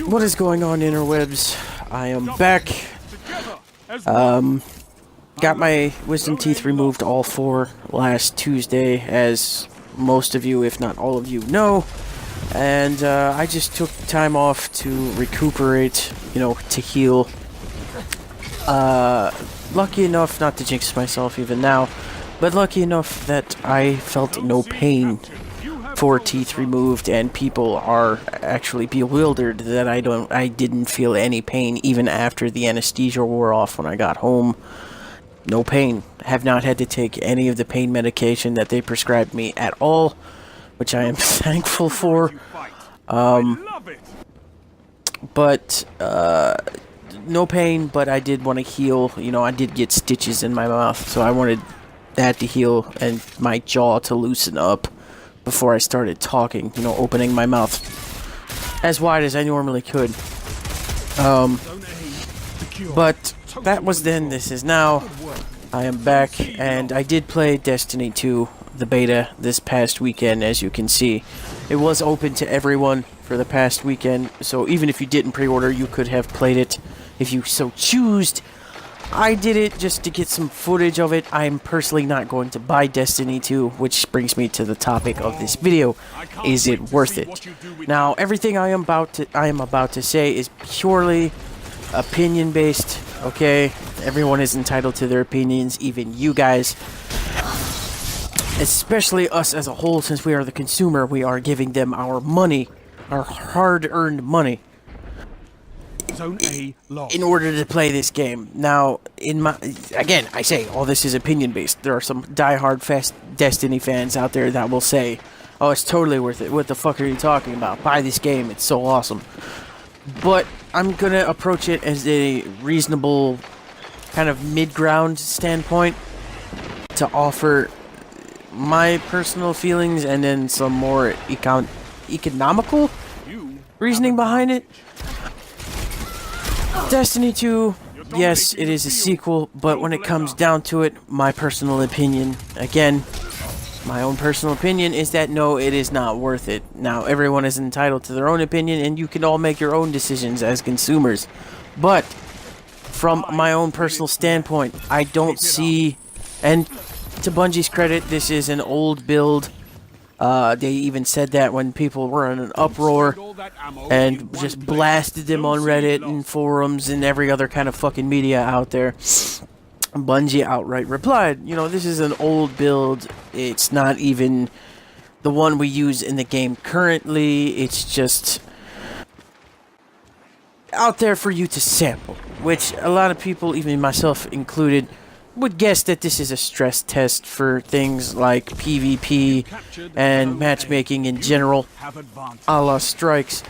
What is going on, interwebs? I am back. Got my wisdom teeth removed, all four, last Tuesday, as most of you, if not all of you, know. And I just took time off to recuperate, to heal. Lucky enough, not to jinx myself even now, but lucky enough that I felt no pain for teeth removed, and people are actually bewildered that I didn't feel any pain even after the anesthesia wore off when I got home. No pain. Have not had to take any of the pain medication that they prescribed me at all, which I am thankful for. But no pain, but I did want to heal. I did get stitches in my mouth, so I wanted that to heal and my jaw to loosen up before I started talking, opening my mouth as wide as I normally could. But that was then, this is now. I am back, and I did play Destiny 2, the beta, this past weekend, as you can see. It was open to everyone for the past weekend, so even if you didn't pre-order, you could have played it if you so choosed. I did it just to get some footage of it. I'm personally not going to buy Destiny 2, which brings me to the topic of this video. Is it worth it? Now, everything I am about to say is purely opinion-based, okay? Everyone is entitled to their opinions, even you guys. Especially us as a whole, since we are the consumer, we are giving them our money, our hard-earned money, in order to play this game. Now, again, I say, all this is opinion-based. There are some die-hard Destiny fans out there that will say, oh, it's totally worth it. What the fuck are you talking about? Buy this game. It's so awesome. But I'm gonna approach it as a reasonable, kind of mid-ground standpoint to offer my personal feelings and then some more economical reasoning behind it. Destiny 2, yes, it is a sequel, but when it comes down to it, my personal opinion, again, my own personal opinion is that no, it is not worth it. Now, everyone is entitled to their own opinion, and you can all make your own decisions as consumers. But, from my own personal standpoint, I don't see, and to Bungie's credit, this is an old build. They even said that when people were in an uproar and just blasted them on Reddit and forums and every other kind of fucking media out there. Bungie outright replied, this is an old build. It's not even the one we use in the game currently. It's just out there for you to sample, which a lot of people, even myself included, would guess that this is a stress test for things like PvP and matchmaking in general, a la Strikes.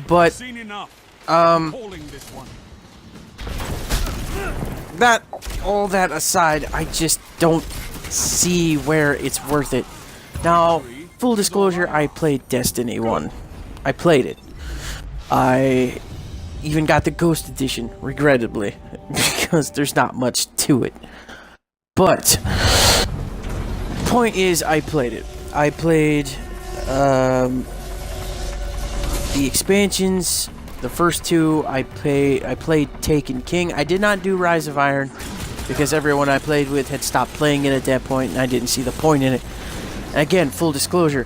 But, all that aside, I just don't see where it's worth it. Now, full disclosure, I played Destiny 1. I played it. I even got the Ghost Edition, regrettably, because there's not much to it. But, point is, I played it. I played the expansions, the first two. I played Taken King. I did not do Rise of Iron, because everyone I played with had stopped playing it at that point, and I didn't see the point in it. And again, full disclosure,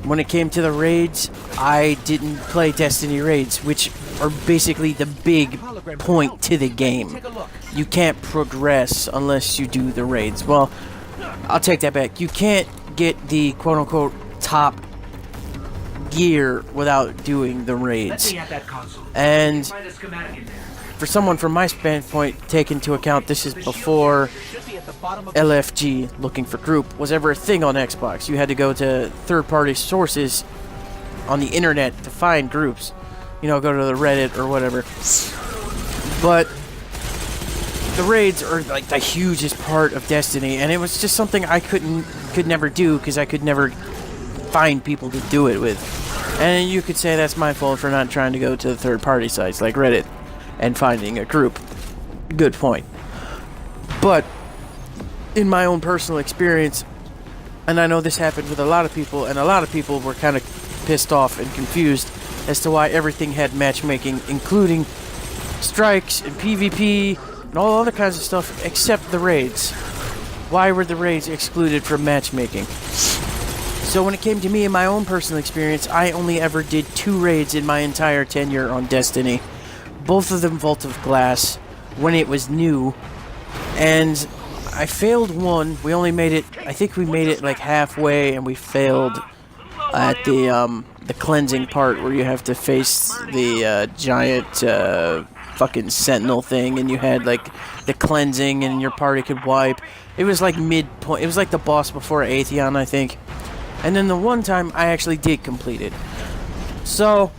when it came to the raids, I didn't play Destiny raids, which are basically the big point to the game. You can't progress unless you do the raids. Well, I'll take that back. You can't get the quote-unquote top gear without doing the raids. And for someone from my standpoint, take into account this is before LFG, looking for group, was ever a thing on Xbox. You had to go to third-party sources on the internet to find groups. Go to the Reddit or whatever. But the raids are like the hugest part of Destiny, and it was just something I could never do because I could never find people to do it with. And you could say that's my fault for not trying to go to the third-party sites like Reddit and finding a group. Good point. But in my own personal experience, and I know this happened with a lot of people, and a lot of people were kind of pissed off and confused as to why everything had matchmaking, including strikes and PvP and all other kinds of stuff except the raids. Why were the raids excluded from matchmaking? So when it came to me and my own personal experience, I only ever did 2 raids in my entire tenure on Destiny. Both of them Vault of Glass when it was new. And I failed one. We only made it, I think we made it like halfway, and we failed at the cleansing part where you have to face the giant fucking sentinel thing, and you had like the cleansing and your party could wipe. It was like midpoint. It was like the boss before Atheon, I think. And then the one time I actually did complete it. So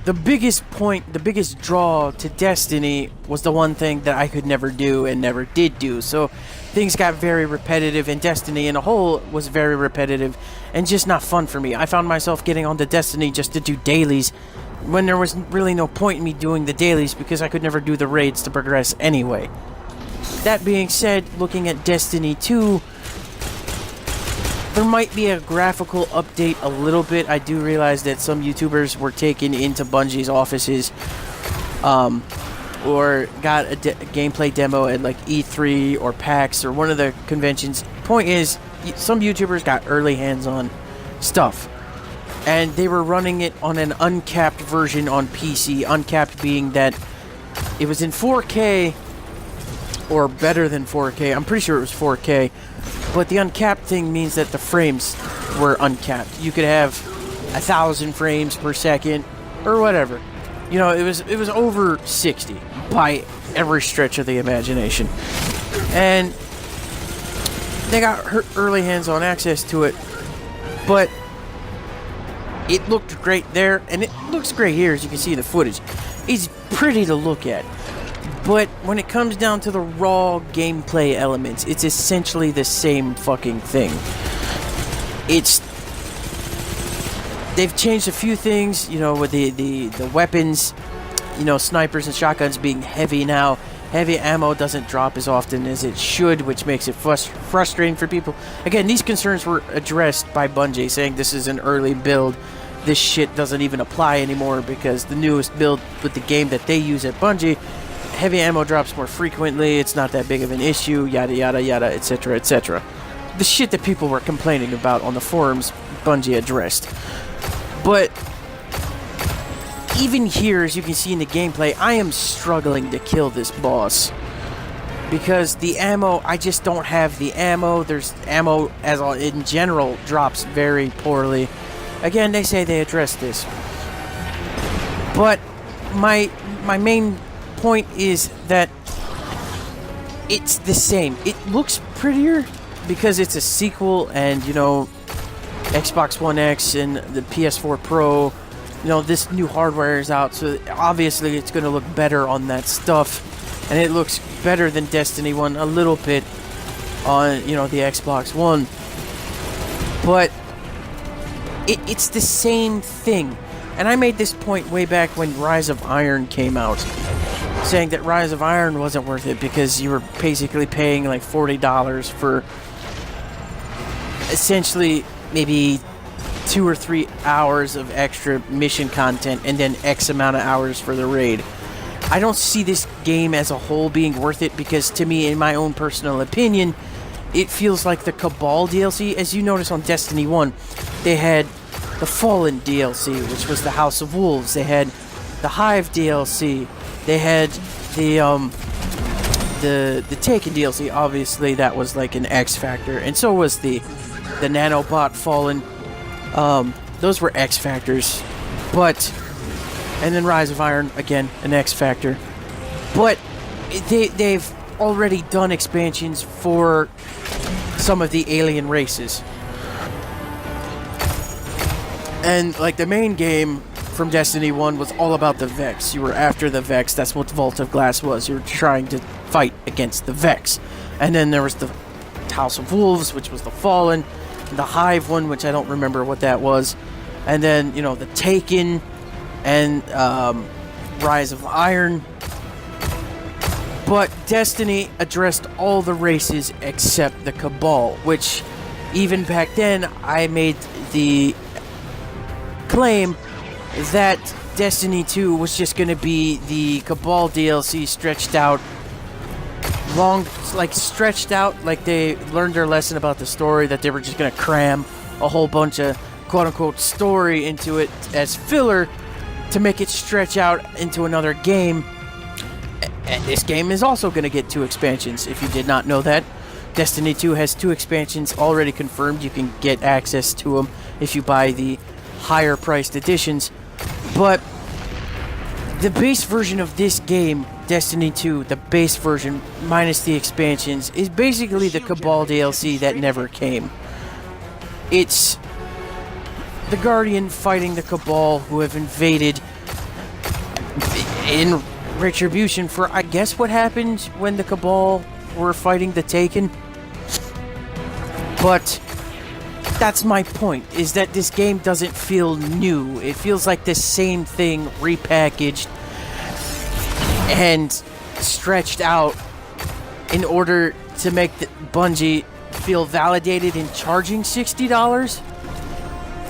the biggest point, the biggest draw to Destiny was the one thing that I could never do and never did do. So things got very repetitive, and Destiny in a whole was very repetitive and just not fun for me. I found myself getting onto Destiny just to do dailies when there was really no point in me doing the dailies because I could never do the raids to progress anyway. That being said, looking at Destiny 2, there might be a graphical update a little bit. I do realize that some YouTubers were taken into Bungie's offices or got a gameplay demo at like E3 or PAX or one of the conventions. Point is, some YouTubers got early hands-on stuff, and they were running it on an uncapped version on PC. Uncapped being that it was in 4K or better than 4K. I'm pretty sure it was 4K. But the uncapped thing means that the frames were uncapped. You could have 1,000 frames per second or whatever. You know, it was over 60 by every stretch of the imagination. And they got early hands-on access to it. But it looked great there, and it looks great here, as you can see in the footage. It's pretty to look at. But when it comes down to the raw gameplay elements, it's essentially the same fucking thing. They've changed a few things, you know, with the weapons, you know, snipers and shotguns being heavy now. Heavy ammo doesn't drop as often as it should, which makes it frustrating for people. Again, these concerns were addressed by Bungie, saying this is an early build. This shit doesn't even apply anymore because the newest build with the game that they use at Bungie, heavy ammo drops more frequently, it's not that big of an issue, yada yada yada, etc, etc. The shit that people were complaining about on the forums, Bungie addressed. But even here, as you can see in the gameplay, I am struggling to kill this boss. Because the ammo, I just don't have the ammo. There's ammo, in general, drops very poorly. Again, they say they addressed this. But my main point is that it's the same. It looks prettier because it's a sequel, and you know, Xbox One X and the PS4 Pro, you know, this new hardware is out, so obviously it's going to look better on that stuff, and it looks better than Destiny 1 a little bit on, you know, the Xbox One. But it's the same thing. And I made this point way back when Rise of Iron came out, saying that Rise of Iron wasn't worth it because you were basically paying like $40 for essentially maybe 2 or 3 hours of extra mission content and then X amount of hours for the raid. I don't see this game as a whole being worth it because, to me, in my own personal opinion, it feels like the Cabal DLC. As you notice on Destiny 1, they had the Fallen DLC, which was the House of Wolves. They had the Hive DLC. They had the Taken DLC. Obviously, that was like an X Factor, and so was the Nanobot Fallen. Those were X Factors, and then Rise of Iron, again, an X Factor. But they've already done expansions for some of the alien races. And, like, the main game from Destiny 1 was all about the Vex. You were after the Vex. That's what Vault of Glass was. You were trying to fight against the Vex. And then there was the House of Wolves, which was the Fallen. The Hive one, which I don't remember what that was. And then, you know, the Taken and Rise of Iron. But Destiny addressed all the races except the Cabal, which even back then I made the claim that Destiny 2 was just going to be the Cabal DLC stretched out, stretched out, like they learned their lesson about the story, that they were just going to cram a whole bunch of quote-unquote story into it as filler to make it stretch out into another game. And this game is also going to get 2 expansions, if you did not know that. Destiny 2 has 2 expansions already confirmed. You can get access to them if you buy the higher priced editions. But the base version of this game, Destiny 2, the base version minus the expansions, is basically the Cabal DLC that never came. It's the Guardian fighting the Cabal, who have invaded in retribution for, I guess, what happened when the Cabal were fighting the Taken. But that's my point, is that this game doesn't feel new. It feels like the same thing repackaged and stretched out in order to make the Bungie feel validated in charging $60,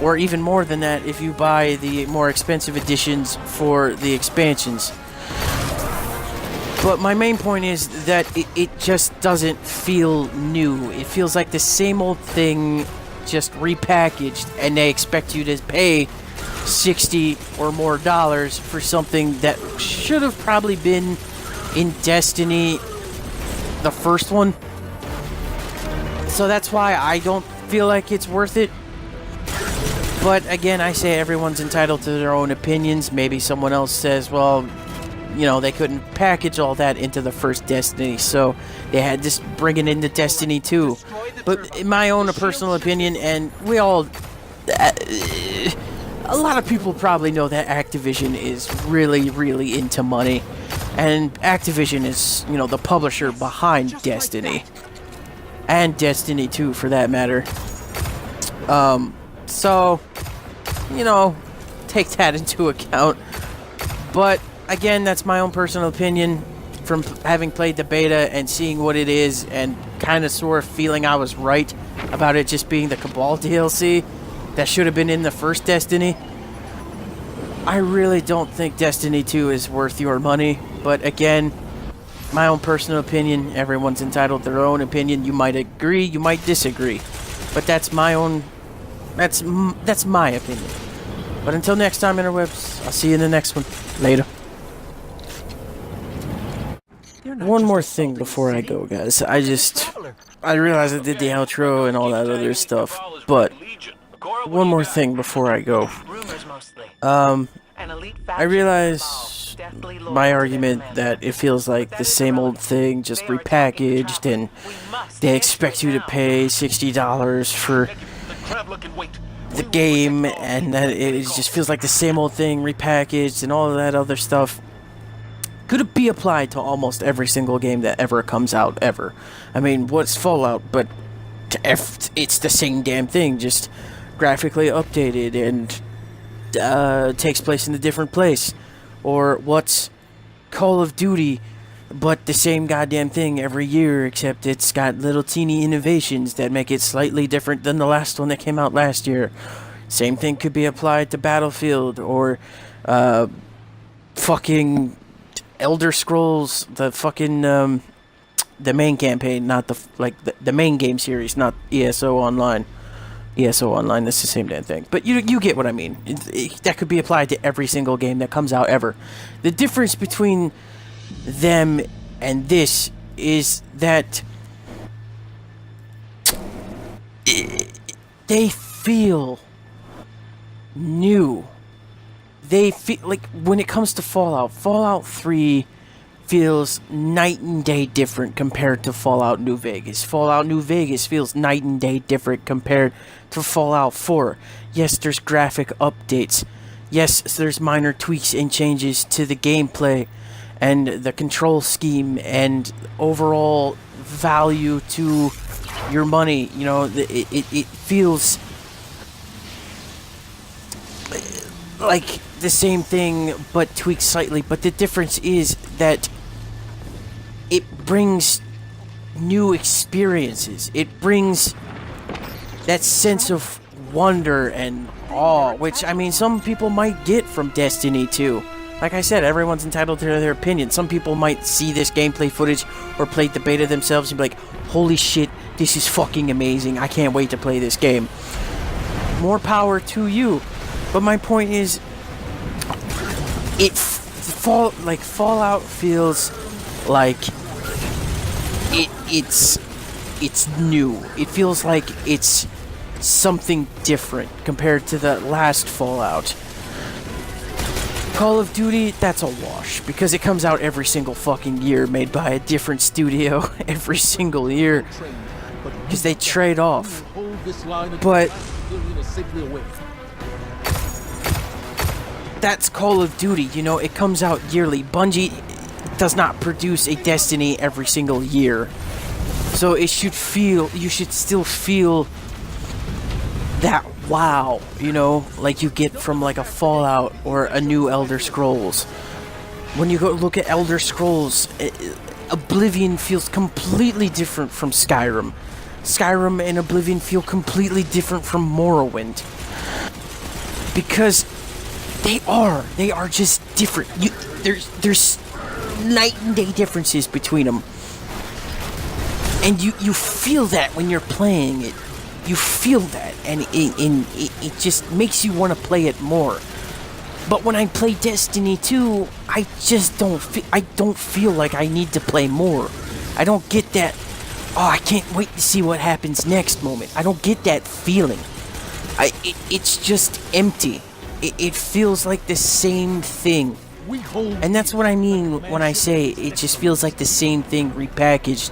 or even more than that if you buy the more expensive editions for the expansions. But my main point is that it just doesn't feel new. It feels like the same old thing, just repackaged, and they expect you to pay $60 or more for something that should have probably been in Destiny, the first one. So that's why I don't feel like it's worth it. But again, I say everyone's entitled to their own opinions. Maybe someone else says, well, you know, they couldn't package all that into the first Destiny, so they had to bring it into Destiny 2. But in my own personal opinion, and we all... a lot of people probably know that Activision is really, really into money. And Activision is, you know, the publisher behind Destiny. And Destiny 2, for that matter. So, you know, take that into account. But... again, that's my own personal opinion from having played the beta and seeing what it is, and kind of sort of feeling I was right about it just being the Cabal DLC that should have been in the first Destiny. I really don't think Destiny 2 is worth your money, but again, my own personal opinion. Everyone's entitled to their own opinion. You might agree, you might disagree, but that's my own. That's my opinion. But until next time, interwebs, I'll see you in the next one. Later. One more thing before I go, guys. I realize I did the outro and all that other stuff, but one more thing before I go. I realize my argument that it feels like the same old thing, just repackaged, and they expect you to pay $60 for the game, and that it just feels like the same old thing repackaged and all of that other stuff. Could it be applied to almost every single game that ever comes out, ever? I mean, what's Fallout, but it's the same damn thing, just graphically updated and takes place in a different place. Or what's Call of Duty, but the same goddamn thing every year, except it's got little teeny innovations that make it slightly different than the last one that came out last year. Same thing could be applied to Battlefield, or fucking Elder Scrolls, the fucking the main campaign, not the main game series, not ESO Online. ESO Online, that's the same damn thing. But you get what I mean. That could be applied to every single game that comes out ever. The difference between them and this is that they feel new. They feel like, when it comes to Fallout 3 feels night and day different compared to Fallout New Vegas. Fallout New Vegas feels night and day different compared to Fallout 4. Yes, there's graphic updates. Yes, there's minor tweaks and changes to the gameplay and the control scheme and overall value to your money. You know, it feels like the same thing but tweaked slightly. But the difference is that it brings new experiences. It brings that sense of wonder and awe, which, I mean, some people might get from Destiny 2. Like I said, everyone's entitled to their opinion. Some people might see this gameplay footage or play the beta themselves and be like, holy shit, this is fucking amazing. I can't wait to play this game. More power to you. But my point is, Fallout feels like it's new. It feels like it's something different compared to the last Fallout. Call of Duty, that's a wash, because it comes out every single fucking year, made by a different studio every single year, because they trade off. But that's Call of Duty, you know, it comes out yearly. Bungie does not produce a Destiny every single year. So you should still feel that wow, you know, like you get from like a Fallout or a new Elder Scrolls. When you go look at Elder Scrolls, Oblivion feels completely different from Skyrim. Skyrim and Oblivion feel completely different from Morrowind. Because they are just different. There's night and day differences between them. And you feel that when you're playing it. You feel that, and it just makes you want to play it more. But when I play Destiny 2, I just don't feel like I need to play more. I don't get that, oh, I can't wait to see what happens next moment. I don't get that feeling. It's just empty. It feels like the same thing. And that's what I mean when I say it just feels like the same thing repackaged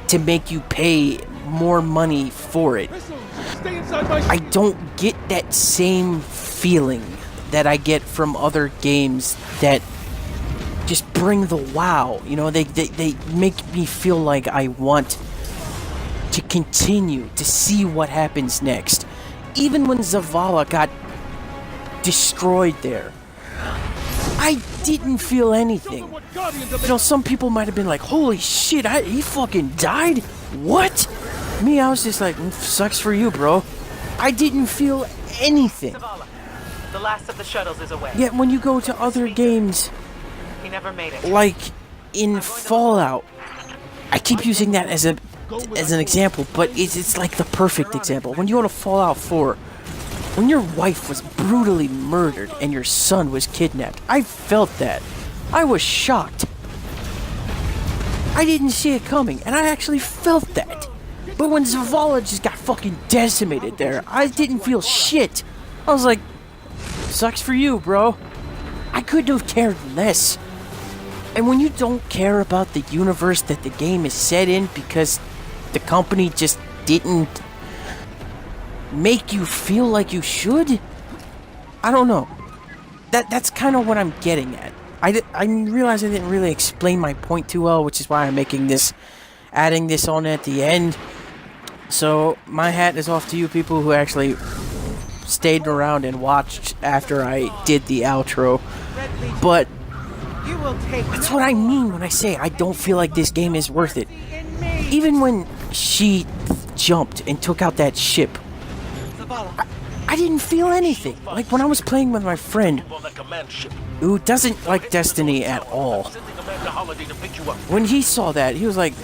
to make you pay more money for it. I don't get that same feeling that I get from other games that just bring the wow. You know, they make me feel like I want to continue to see what happens next. Even when Zavala got destroyed there, I didn't feel anything. You know, some people might have been like, holy shit, he fucking died? What? Me, I was just like, sucks for you, bro. I didn't feel anything. Zavala, the last of the shuttles is away. Yet when you go to other games, He never made it. like in Fallout, I keep using that as an example, but it's like the perfect example. When you go to Fallout 4, when your wife was brutally murdered and your son was kidnapped, I felt that. I was shocked. I didn't see it coming, and I actually felt that. But when Zavala just got fucking decimated there, I didn't feel shit. I was like, sucks for you, bro. I couldn't have cared less. And when you don't care about the universe that the game is set in because the company just didn't make you feel like you should, I don't know. That's kind of what I'm getting at. I realize I didn't really explain my point too well, which is why I'm adding this on at the end. So, my hat is off to you people who actually stayed around and watched after I did the outro. But that's what I mean when I say I don't feel like this game is worth it. Even when she jumped and took out that ship, I didn't feel anything. Like when I was playing with my friend, who doesn't like Destiny at all, when he saw that, he was like,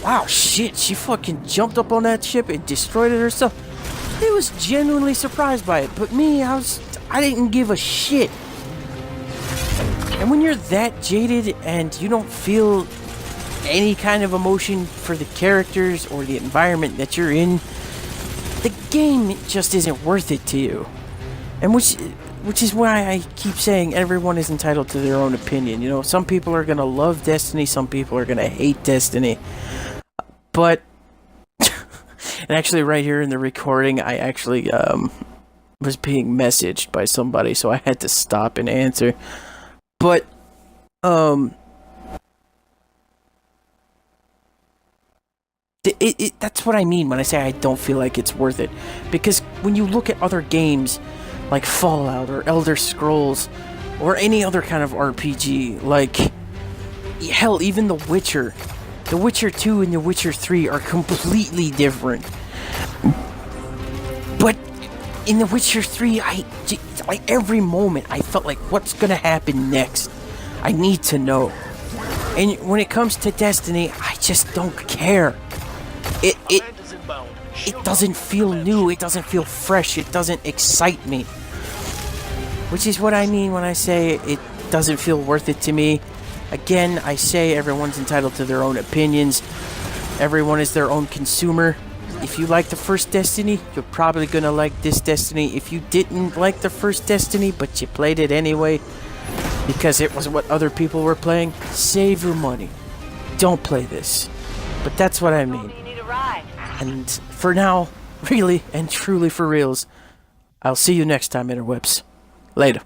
wow, shit, she fucking jumped up on that ship and destroyed it herself. He was genuinely surprised by it, but me, I didn't give a shit. And when you're that jaded and you don't feel any kind of emotion for the characters or the environment that you're in, the game just isn't worth it to you. And which is why I keep saying everyone is entitled to their own opinion. You know, some people are gonna love Destiny, some people are gonna hate Destiny. But and actually right here in the recording, I actually was being messaged by somebody, so I had to stop and answer. But that's what I mean when I say I don't feel like it's worth it. Because when you look at other games like Fallout or Elder Scrolls or any other kind of RPG, like hell, even The Witcher. The Witcher 2 and The Witcher 3 are completely different. in The Witcher 3, like every moment, I felt like, what's gonna happen next? I need to know. And when it comes to Destiny, I just don't care. It doesn't feel new. It doesn't feel fresh. It doesn't excite me. Which is what I mean when I say it doesn't feel worth it to me. Again, I say everyone's entitled to their own opinions. Everyone is their own consumer. If you like the first Destiny, you're probably gonna like this Destiny. If you didn't like the first Destiny, but you played it anyway, because it was what other people were playing, save your money. Don't play this. But that's what I mean. And for now, really and truly for reals, I'll see you next time, interwebs. Later.